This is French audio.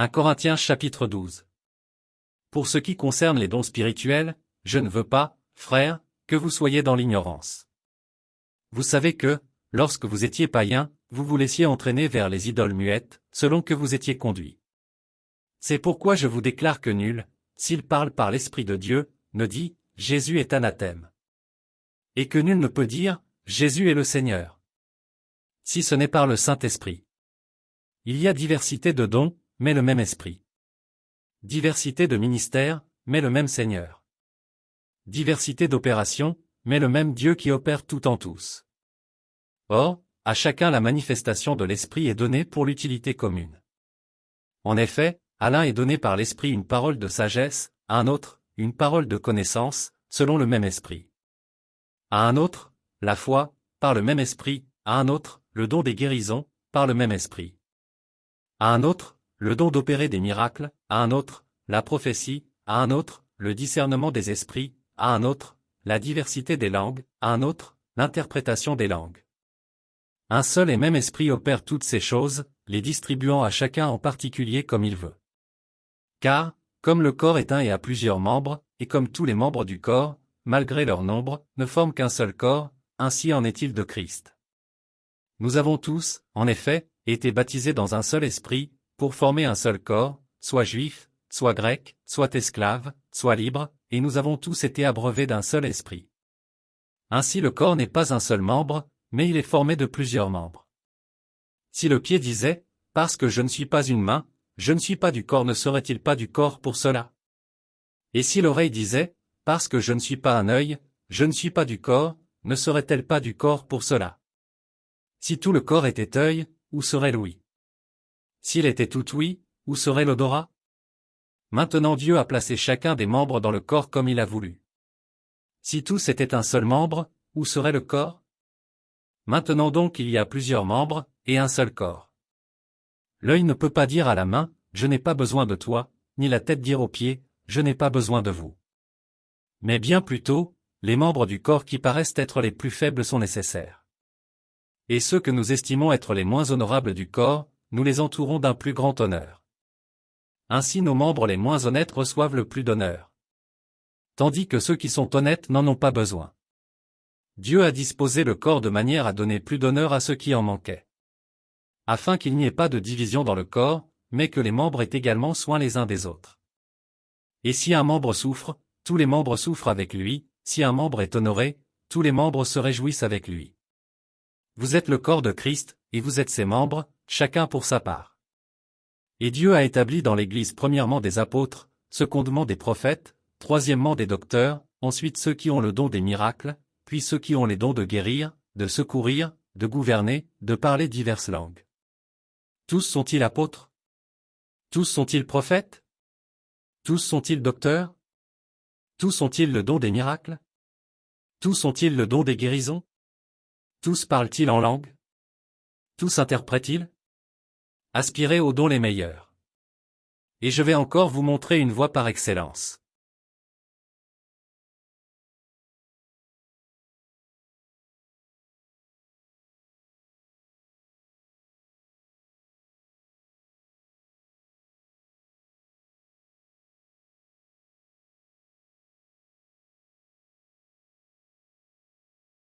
1 Corinthiens chapitre 12. Pour ce qui concerne les dons spirituels, je ne veux pas, frères, que vous soyez dans l'ignorance. Vous savez que, lorsque vous étiez païens, vous vous laissiez entraîner vers les idoles muettes, selon que vous étiez conduits. C'est pourquoi je vous déclare que nul, s'il parle par l'Esprit de Dieu, ne dit « Jésus est anathème ». Et que nul ne peut dire « Jésus est le Seigneur ». Si ce n'est par le Saint-Esprit. Il y a diversité de dons, mais le même Esprit. Diversité de ministères, mais le même Seigneur. Diversité d'opérations, mais le même Dieu qui opère tout en tous. Or, à chacun la manifestation de l'Esprit est donnée pour l'utilité commune. En effet, à l'un est donné par l'Esprit une parole de sagesse, à un autre, une parole de connaissance, selon le même Esprit. À un autre, la foi, par le même Esprit, à un autre, le don des guérisons, par le même Esprit. À un autre, le don d'opérer des miracles, à un autre, la prophétie, à un autre, le discernement des esprits, à un autre, la diversité des langues, à un autre, l'interprétation des langues. Un seul et même Esprit opère toutes ces choses, les distribuant à chacun en particulier comme il veut. Car, comme le corps est un et a plusieurs membres, et comme tous les membres du corps, malgré leur nombre, ne forment qu'un seul corps, ainsi en est-il de Christ. Nous avons tous, en effet, été baptisés dans un seul esprit, pour former un seul corps, soit juif, soit grec, soit esclave, soit libre, et nous avons tous été abreuvés d'un seul esprit. Ainsi le corps n'est pas un seul membre, mais il est formé de plusieurs membres. Si le pied disait, « Parce que je ne suis pas une main, je ne suis pas du corps », ne serait-il pas du corps pour cela? Et si l'oreille disait, « Parce que je ne suis pas un œil, je ne suis pas du corps », ne serait-elle pas du corps pour cela? Si tout le corps était œil, où serait l'ouïe? S'il était tout ouïe, où serait l'odorat? Maintenant Dieu a placé chacun des membres dans le corps comme il a voulu. Si tous étaient un seul membre, où serait le corps? Maintenant donc il y a plusieurs membres, et un seul corps. L'œil ne peut pas dire à la main, « Je n'ai pas besoin de toi », ni la tête dire aux pieds, « Je n'ai pas besoin de vous ». Mais bien plutôt, les membres du corps qui paraissent être les plus faibles sont nécessaires. Et ceux que nous estimons être les moins honorables du corps, nous les entourons d'un plus grand honneur. Ainsi nos membres les moins honnêtes reçoivent le plus d'honneur. Tandis que ceux qui sont honnêtes n'en ont pas besoin. Dieu a disposé le corps de manière à donner plus d'honneur à ceux qui en manquaient. Afin qu'il n'y ait pas de division dans le corps, mais que les membres aient également soin les uns des autres. Et si un membre souffre, tous les membres souffrent avec lui, si un membre est honoré, tous les membres se réjouissent avec lui. Vous êtes le corps de Christ, et vous êtes ses membres, chacun pour sa part. Et Dieu a établi dans l'Église premièrement des apôtres, secondement des prophètes, troisièmement des docteurs, ensuite ceux qui ont le don des miracles, puis ceux qui ont les dons de guérir, de secourir, de gouverner, de parler diverses langues. Tous sont-ils apôtres? Tous sont-ils prophètes? Tous sont-ils docteurs? Tous ont-ils le don des miracles? Tous ont-ils le don des guérisons? Tous parlent-ils en langue? Tous interprètent-ils? Aspirez aux dons les meilleurs. Et je vais encore vous montrer une voie par excellence.